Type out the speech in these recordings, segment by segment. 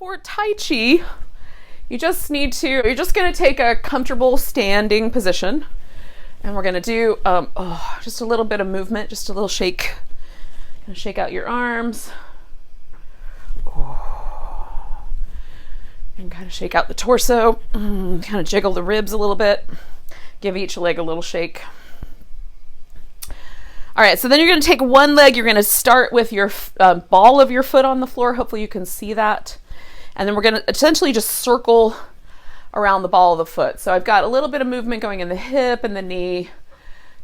For Tai Chi, you're just going to take a comfortable standing position, and we're going to do just a little bit of movement, just a little shake. Gonna shake out your arms. And kind of shake out the torso. Kind of jiggle the ribs a little bit. Give each leg a little shake. All right, so then you're going to take one leg. You're going to start with your ball of your foot on the floor. Hopefully you can see that. And then we're going to essentially just circle around the ball of the foot. So I've got a little bit of movement going in the hip and the knee.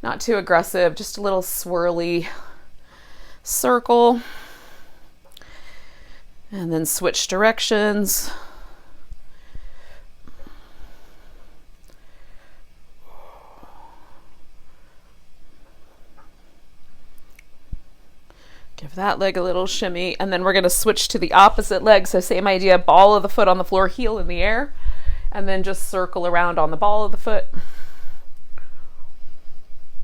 Not too aggressive, just a little swirly circle. And then switch directions. Give that leg a little shimmy, and then we're going to switch to the opposite leg. So same idea, ball of the foot on the floor, heel in the air, and then just circle around on the ball of the foot.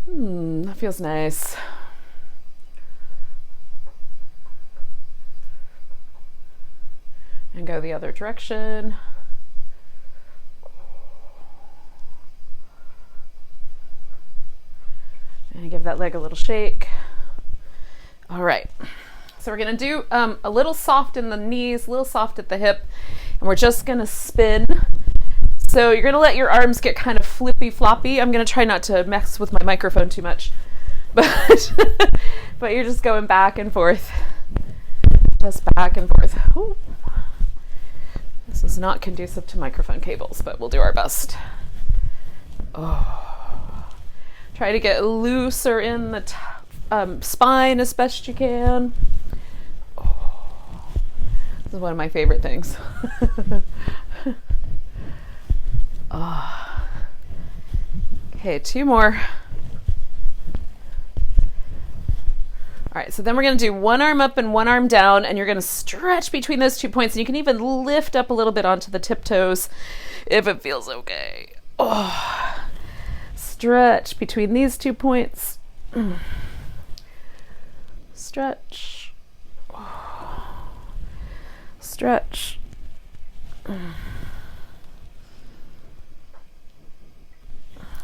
That feels nice. And go the other direction. And give that leg a little shake. All right, so we're going to do a little soft in the knees, a little soft at the hip, and we're just going to spin. So you're going to let your arms get kind of flippy floppy. I'm going to try not to mess with my microphone too much, but but you're just going back and forth, just back and forth. Ooh. This is not conducive to microphone cables, but we'll do our best. Try to get looser in the spine as best you can. This is one of my favorite things. Okay, 2 more. All right, so then we're going to do one arm up and one arm down, and you're going to stretch between those 2 points, and you can even lift up a little bit onto the tiptoes if it feels okay. Stretch between these 2 points. Stretch. Stretch.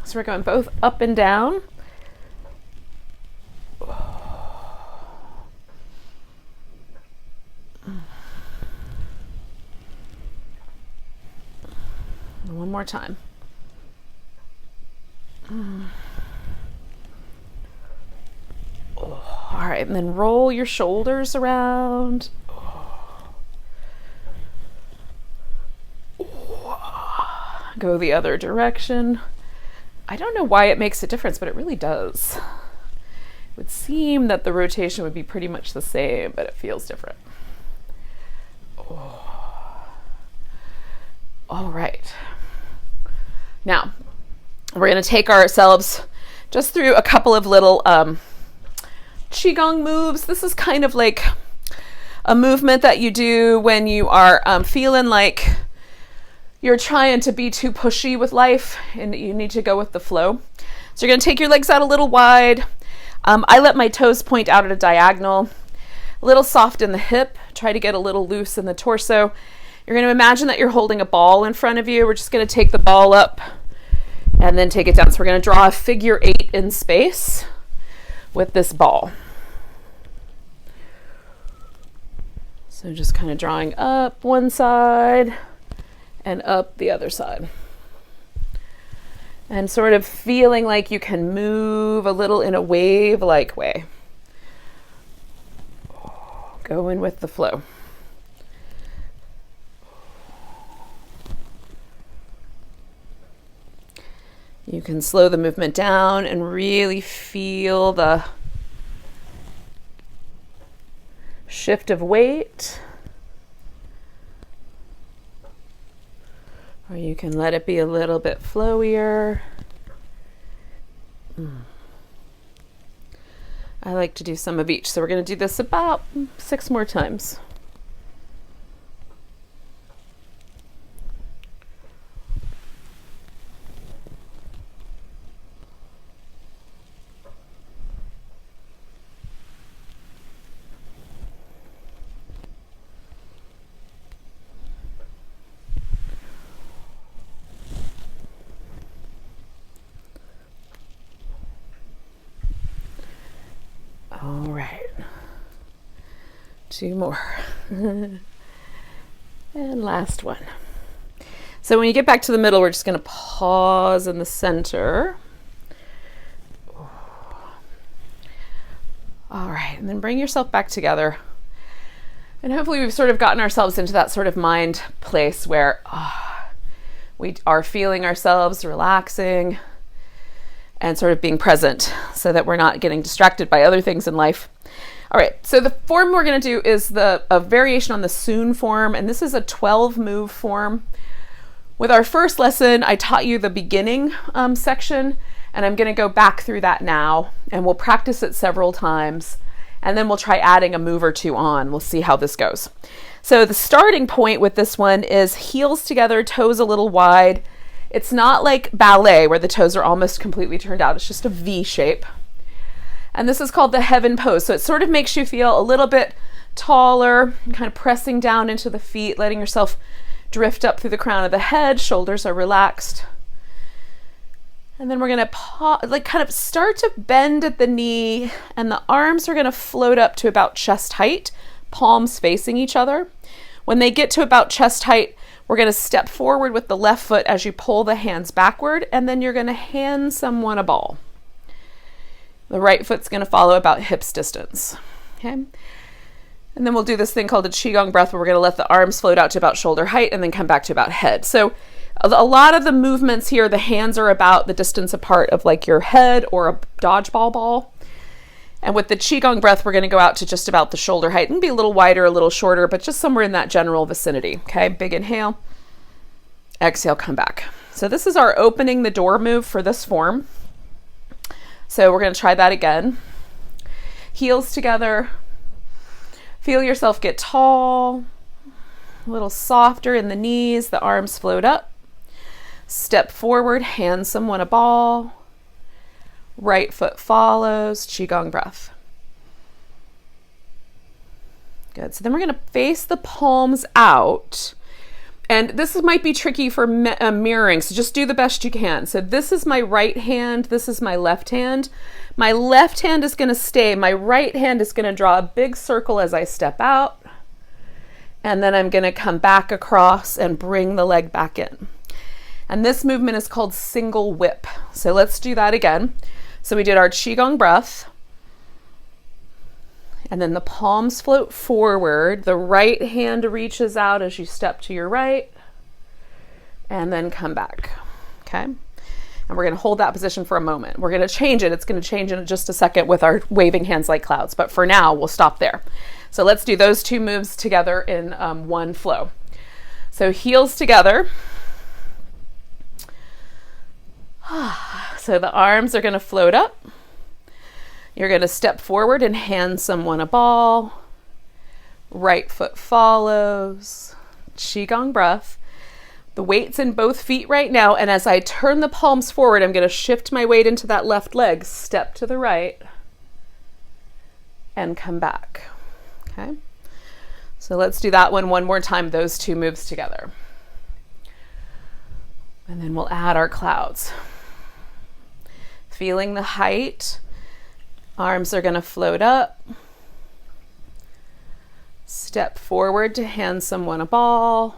So we're going both up and down. One more time. All right, and then roll your shoulders around. Go the other direction. I don't know why it makes a difference, but it really does. It would seem that the rotation would be pretty much the same, but it feels different. All right. Now, we're going to take ourselves just through a couple of little Qigong moves. This is kind of like a movement that you do when you are feeling like you're trying to be too pushy with life and you need to go with the flow. So you're going to take your legs out a little wide. I let my toes point out at a diagonal, a little soft in the hip. Try to get a little loose in the torso. You're going to imagine that you're holding a ball in front of you. We're just going to take the ball up and then take it down. So we're going to draw a figure 8 in space with this ball. So just kind of drawing up one side and up the other side. And sort of feeling like you can move a little in a wave-like way. Going with the flow. You can slow the movement down and really feel the shift of weight. Or you can let it be a little bit flowier. I like to do some of each. So we're going to do this about 6 more times. 2 more. And last one. So when you get back to the middle, we're just going to pause in the center. All right, and then bring yourself back together. And hopefully we've sort of gotten ourselves into that sort of mind place where we are feeling ourselves relaxing and sort of being present so that we're not getting distracted by other things in life. All right, so the form we're going to do is a variation on the Soon form, and this is a 12-move form. With our first lesson, I taught you the beginning section, and I'm going to go back through that now, and we'll practice it several times, and then we'll try adding a move or two on. We'll see how this goes. So the starting point with this one is heels together, toes a little wide. It's not like ballet where the toes are almost completely turned out. It's just a V shape. And this is called the heaven pose. So it sort of makes you feel a little bit taller, kind of pressing down into the feet, letting yourself drift up through the crown of the head. Shoulders are relaxed. And then we're going to kind of start to bend at the knee, and the arms are going to float up to about chest height, palms facing each other. When they get to about chest height, we're going to step forward with the left foot as you pull the hands backward, and then you're going to hand someone a ball. The right foot's going to follow about hips distance. Okay. And then we'll do this thing called a Qigong breath where we're going to let the arms float out to about shoulder height and then come back to about head. So a lot of the movements here, the hands are about the distance apart of like your head or a dodgeball ball. And with the Qigong breath, we're going to go out to just about the shoulder height and be a little wider, a little shorter, but just somewhere in that general vicinity. Okay, big inhale, exhale, come back. So this is our opening the door move for this form. So we're going to try that again. Heels together. Feel yourself get tall, a little softer in the knees, the arms float up. Step forward, hand someone a ball. Right foot follows, Qigong breath. Good. So then we're going to face the palms out. And this might be tricky for mirroring, so just do the best you can. So this is my right hand, this is my left hand. My left hand is going to stay. My right hand is going to draw a big circle as I step out. And then I'm going to come back across and bring the leg back in. And this movement is called single whip. So let's do that again. So we did our Qigong breath. And then the palms float forward. The right hand reaches out as you step to your right. And then come back. Okay? And we're going to hold that position for a moment. We're going to change it. It's going to change in just a second with our waving hands like clouds. But for now, we'll stop there. So let's do those two moves together in one flow. So heels together. So the arms are going to float up. You're going to step forward and hand someone a ball. Right foot follows. Qigong breath. The weight's in both feet right now, and as I turn the palms forward, I'm going to shift my weight into that left leg, step to the right, and come back. Okay? So let's do that one more time, those two moves together. And then we'll add our clouds. Feeling the height. Arms are going to float up. Step forward to hand someone a ball.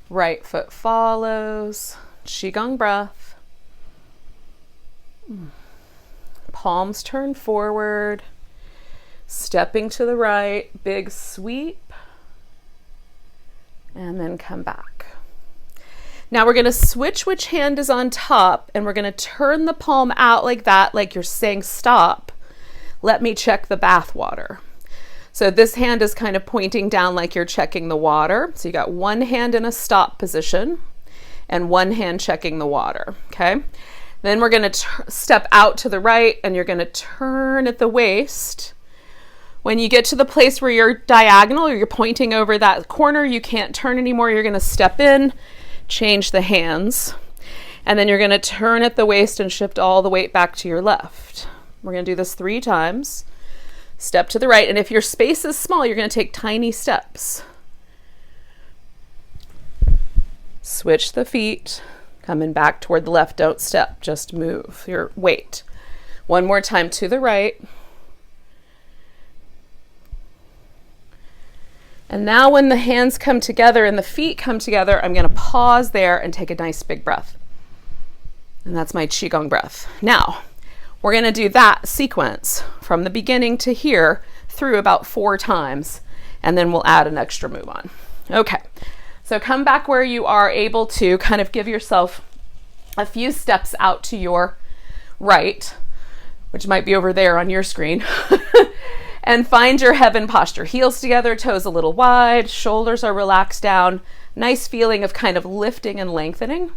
Right foot follows. Qigong breath. Palms turn forward. Stepping to the right. Big sweep. And then come back. Now we're going to switch which hand is on top, and we're going to turn the palm out like that, like you're saying stop. Let me check the bath water. So this hand is kind of pointing down like you're checking the water. So you got one hand in a stop position and one hand checking the water. Okay. Then we're going to step out to the right, and you're going to turn at the waist. When you get to the place where you're diagonal or you're pointing over that corner, you can't turn anymore. You're going to step in. Change the hands, and then you're going to turn at the waist and shift all the weight back to your left. We're going to do this 3 times. Step to the right, and if your space is small, you're going to take tiny steps. Switch the feet, coming back toward the left. Don't step, just move your weight. One more time to the right. And now when the hands come together and the feet come together, I'm going to pause there and take a nice big breath. And that's my Qigong breath. Now, we're going to do that sequence from the beginning to here through about 4 times, and then we'll add an extra move on. Okay, so come back where you are able to kind of give yourself a few steps out to your right, which might be over there on your screen, and find your heaven posture. Heels together, toes a little wide, shoulders are relaxed down. Nice feeling of kind of lifting and lengthening.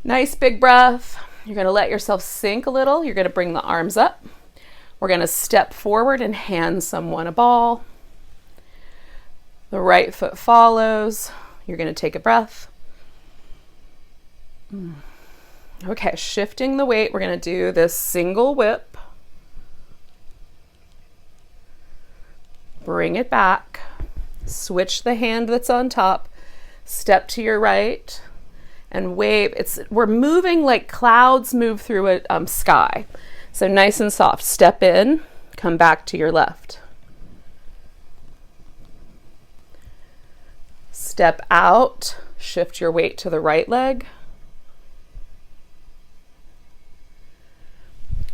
Nice big breath. You're going to let yourself sink a little. You're going to bring the arms up. We're going to step forward and hand someone a ball. The right foot follows. You're going to take a breath. Okay, shifting the weight. We're going to do this single whip. Bring it back. Switch the hand that's on top. Step to your right and wave. We're moving like clouds move through a sky. So nice and soft. Step in, come back to your left. Step out, shift your weight to the right leg.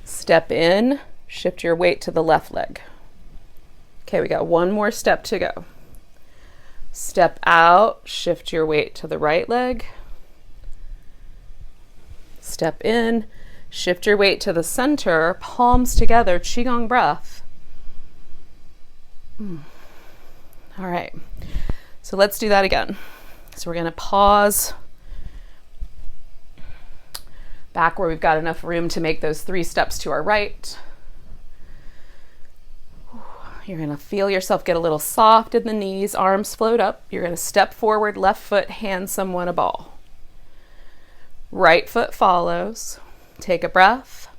Step in, shift your weight to the left leg. Okay, we got one more step to go. Step out, shift your weight to the right leg. Step in, shift your weight to the center, palms together, Qigong breath. All right, so let's do that again. So we're going to pause back where we've got enough room to make those 3 steps to our right. You're going to feel yourself get a little soft in the knees, arms float up. You're going to step forward, left foot, hand someone a ball. Right foot follows. Take a breath.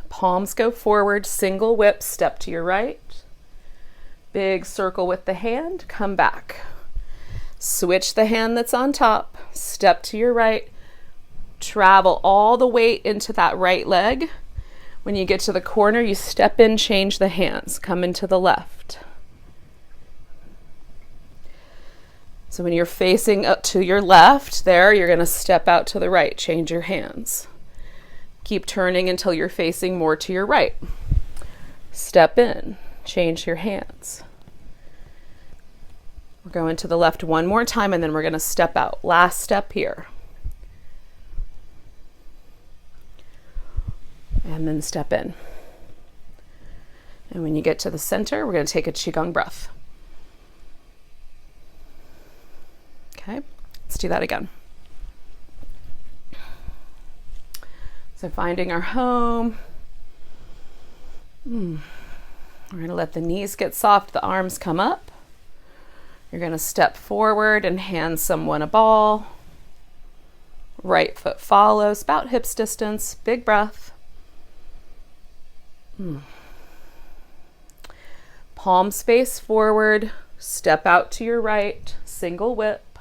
Palms go forward, single whip, step to your right. Big circle with the hand, come back. Switch the hand that's on top, step to your right. Travel all the weight into that right leg. When you get to the corner, you step in, change the hands, come into the left. So when you're facing up to your left there, you're going to step out to the right, change your hands. Keep turning until you're facing more to your right. Step in, change your hands. We're going to the left one more time, and then we're going to step out. Last step here. And then step in. And when you get to the center, we're going to take a Qigong breath. Okay, let's do that again. So finding our home. We're going to let the knees get soft, the arms come up. You're going to step forward and hand someone a ball. Right foot follows, about hips distance, big breath. Palms face forward, step out to your right, single whip,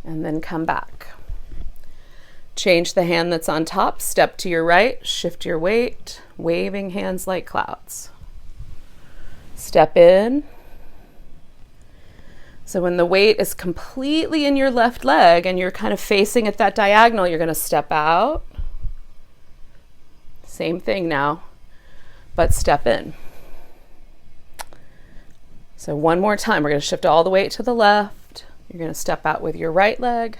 and then come back. Change the hand that's on top, step to your right, shift your weight, waving hands like clouds. Step in. So when the weight is completely in your left leg and you're kind of facing at that diagonal, you're going to step out. Same thing now, but step in. So one more time, we're going to shift all the weight to the left. You're going to step out with your right leg.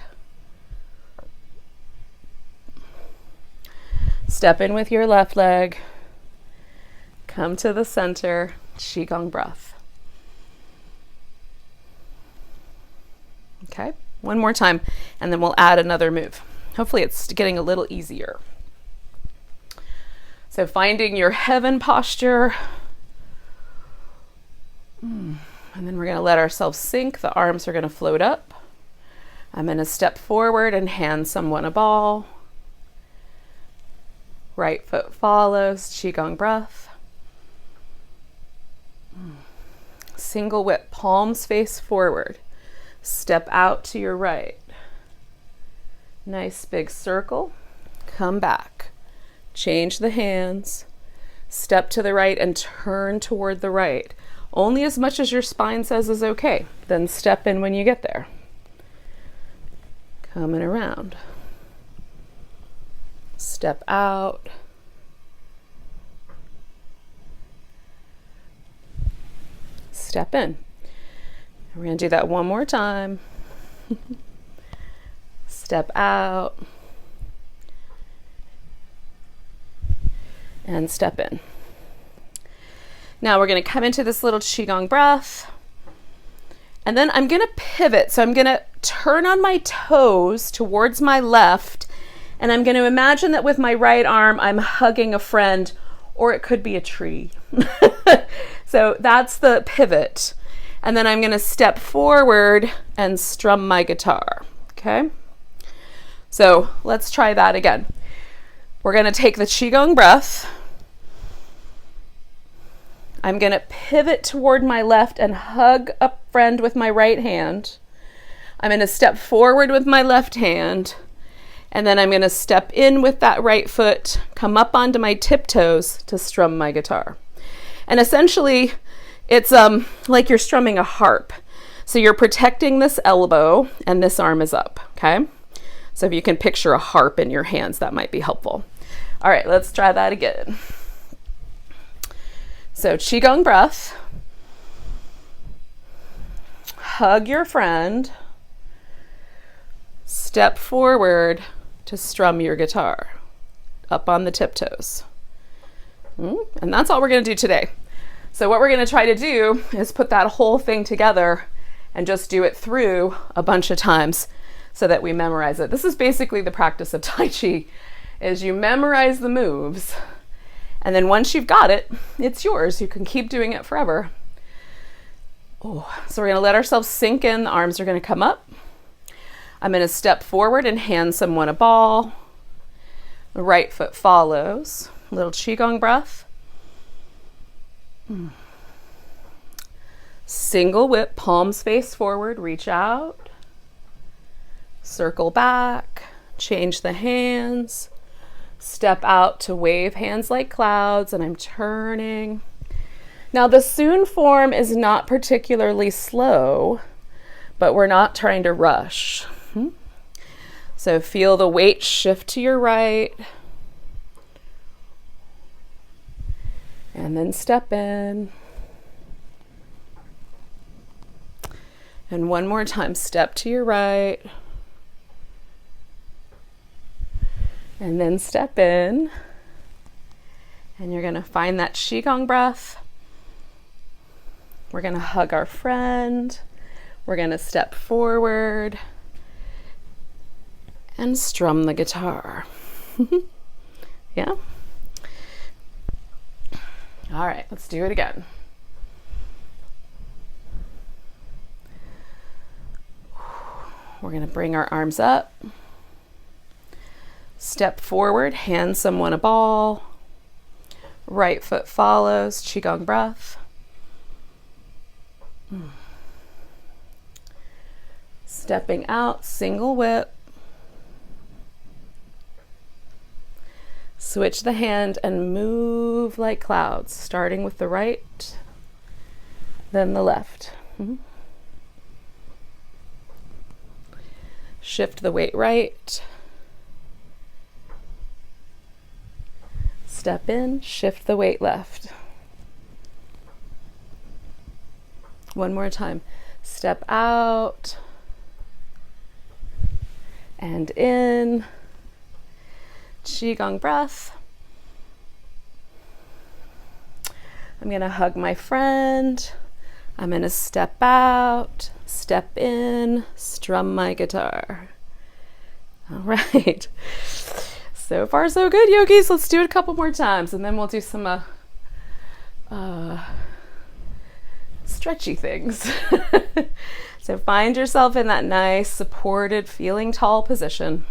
Step in with your left leg. Come to the center, Qigong breath. Okay, one more time, and then we'll add another move. Hopefully it's getting a little easier. So finding your heaven posture. And then we're going to let ourselves sink. The arms are going to float up. I'm going to step forward and hand someone a ball. Right foot follows, Qigong breath. Single whip, palms face forward. Step out to your right. Nice big circle. Come back. Change the hands. Step to the right and turn toward the right. Only as much as your spine says is okay. Then step in when you get there. Coming around. Step out. Step in. We're going to do that one more time. Step out. And step in. Now we're going to come into this little Qigong breath. And then I'm going to pivot. So I'm going to turn on my toes towards my left. And I'm going to imagine that with my right arm, I'm hugging a friend, or it could be a tree. So that's the pivot. And then I'm going to step forward and strum my guitar. Okay? So let's try that again. We're going to take the Qigong breath. I'm going to pivot toward my left and hug a friend with my right hand. I'm going to step forward with my left hand. And then I'm going to step in with that right foot, come up onto my tiptoes to strum my guitar. And essentially, it's like you're strumming a harp. So you're protecting this elbow and this arm is up, okay? So if you can picture a harp in your hands, that might be helpful. All right, let's try that again. So Qigong breath. Hug your friend. Step forward to strum your guitar up on the tiptoes. And that's all we're going to do today. So what we're going to try to do is put that whole thing together and just do it through a bunch of times so that we memorize it. This is basically the practice of Tai Chi, is you memorize the moves, and then once you've got it, it's yours. You can keep doing it forever. So we're going to let ourselves sink in. The arms are going to come up. I'm going to step forward and hand someone a ball. The right foot follows. Little Qigong breath. Single whip, palms face forward, reach out. Circle back, change the hands. Step out to wave hands like clouds, and I'm turning. Now the Soon form is not particularly slow, but we're not trying to rush. So feel the weight shift to your right. And then step in. And one more time, step to your right. And then step in. And you're going to find that Qigong breath. We're going to hug our friend. We're going to step forward and strum the guitar. Yeah? All right, let's do it again. We're going to bring our arms up. Step forward, hand someone a ball. Right foot follows, Qigong breath. Stepping out, single whip. Switch the hand and move like clouds, starting with the right, then the left. Shift the weight right. Step in, shift the weight left. One more time. Step out and in. Qigong breath. I'm going to hug my friend. I'm going to step out, step in, strum my guitar. All right. So far, so good, yogis. Let's do it a couple more times, and then we'll do some stretchy things. So find yourself in that nice, supported, feeling tall position.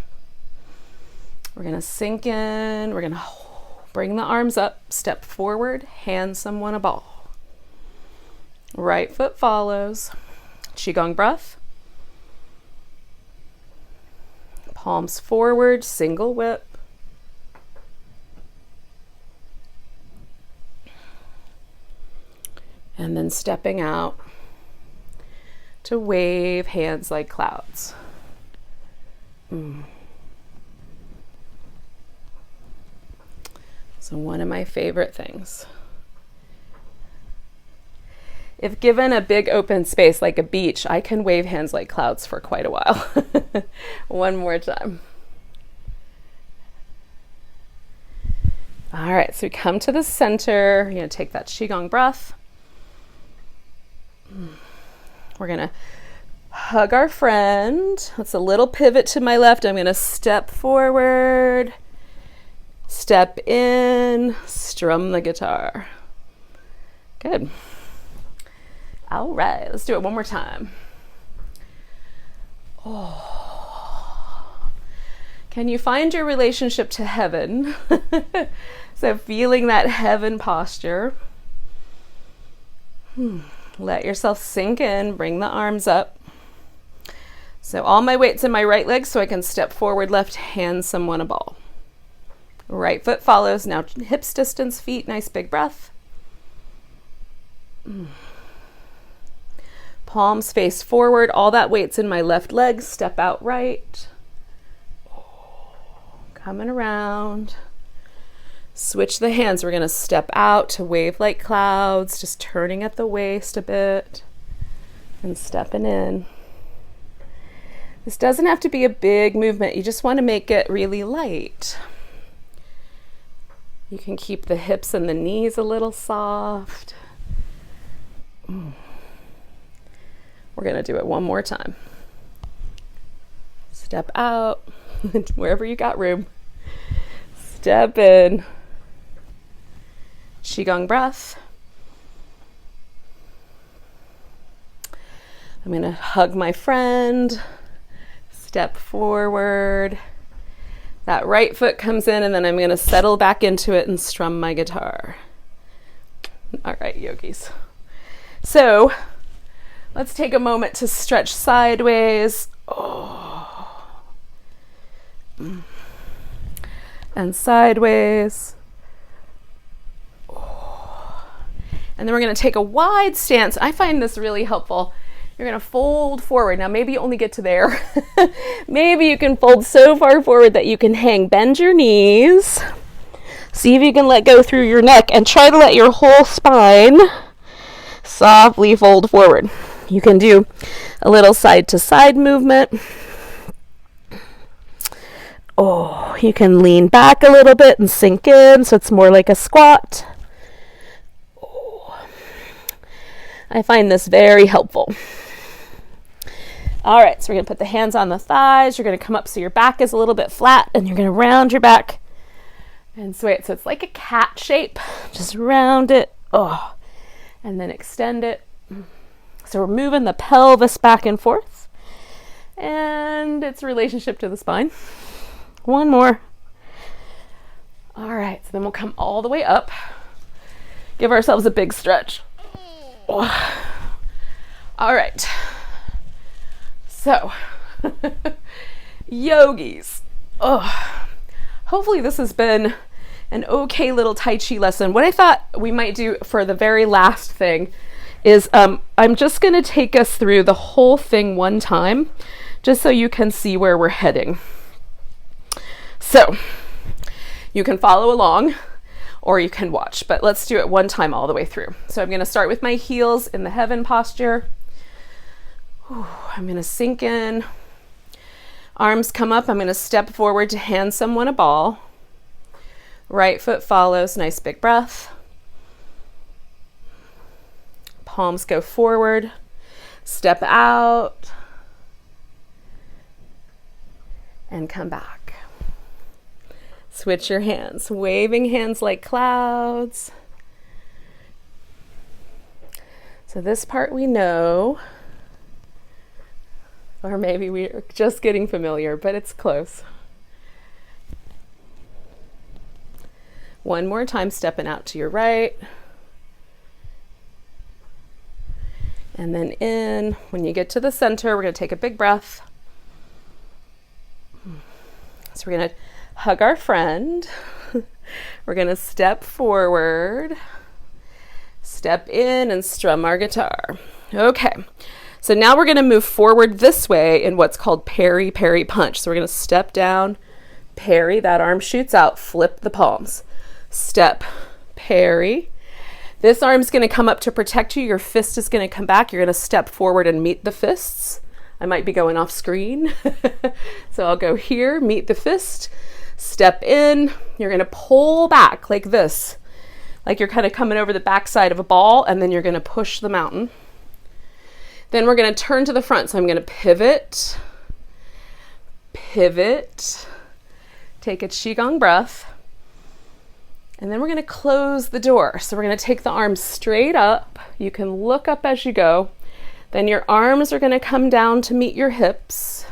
We're going to sink in. We're going to bring the arms up, step forward, hand someone a ball. Right foot follows. Qigong breath. Palms forward, single whip. And then stepping out to wave hands like clouds. So one of my favorite things. If given a big open space like a beach, I can wave hands like clouds for quite a while. One more time. All right, so we come to the center. You're going to take that Qigong breath. We're going to hug our friend. That's a little pivot to my left. I'm going to step forward, step in, strum the guitar. Good. All right, let's do it one more time. Can you find your relationship to heaven? So feeling that heaven posture. Let yourself sink in, bring the arms up. So all my weight's in my right leg, so I can step forward, left, hand someone a ball. Right foot follows, now hips distance feet, nice big breath. Palms face forward, all that weight's in my left leg, step out right. Coming around. Switch the hands. We're going to step out to wave like clouds, just turning at the waist a bit and stepping in. This doesn't have to be a big movement. You just want to make it really light. You can keep the hips and the knees a little soft. We're going to do it one more time. Step out wherever you got room. Step in. Qigong breath. I'm going to hug my friend. Step forward. That right foot comes in, and then I'm going to settle back into it and strum my guitar. All right, yogis. So let's take a moment to stretch sideways. And sideways. And then we're going to take a wide stance. I find this really helpful. You're going to fold forward. Now maybe you only get to there. Maybe you can fold so far forward that you can hang. Bend your knees. See if you can let go through your neck and try to let your whole spine softly fold forward. You can do a little side to side movement. You can lean back a little bit and sink in so it's more like a squat. I find this very helpful. All right, so we're going to put the hands on the thighs. You're going to come up so your back is a little bit flat, and you're going to round your back and sway it. So it's like a cat shape. Just round it. And then extend it. So we're moving the pelvis back and forth and its relationship to the spine. One more. All right, so then we'll come all the way up. Give ourselves a big stretch. All right. So, yogis. Hopefully this has been an okay little Tai Chi lesson. What I thought we might do for the very last thing is I'm just going to take us through the whole thing one time, just so you can see where we're heading. So, you can follow along or you can watch, but let's do it one time all the way through. So I'm going to start with my heels in the heaven posture. I'm going to sink in. Arms come up. I'm going to step forward to hand someone a ball. Right foot follows. Nice big breath. Palms go forward. Step out. And come back. Switch your hands. Waving hands like clouds. So this part we know. Or maybe we're just getting familiar, but it's close. One more time, stepping out to your right. And then in. When you get to the center, we're going to take a big breath. So we're going to hug our friend. We're going to step forward. Step in and strum our guitar. Okay, so now we're going to move forward this way in what's called parry, parry, punch. So we're going to step down, parry, that arm shoots out, flip the palms. Step, parry. This arm's going to come up to protect you. Your fist is going to come back. You're going to step forward and meet the fists. I might be going off screen. So I'll go here, meet the fist, step in. You're going to pull back like this, like you're kind of coming over the backside of a ball, and then you're going to push the mountain. Then we're going to turn to the front. So I'm going to pivot, pivot, take a Qigong breath, and then we're going to close the door. So we're going to take the arms straight up. You can look up as you go. Then your arms are going to come down to meet your hips.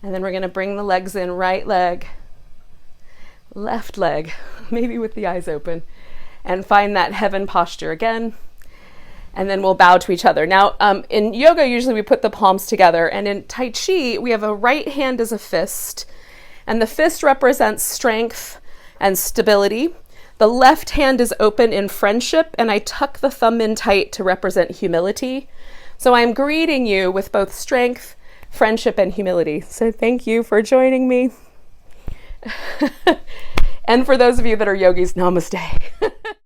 And then we're going to bring the legs in, right leg, left leg, maybe with the eyes open, and find that heaven posture again. And then we'll bow to each other. Now, in yoga, usually we put the palms together, and in Tai Chi, we have a right hand as a fist, and the fist represents strength and stability. The left hand is open in friendship, and I tuck the thumb in tight to represent humility. So I'm greeting you with both strength, friendship, and humility. So thank you for joining me. And for those of you that are yogis, namaste.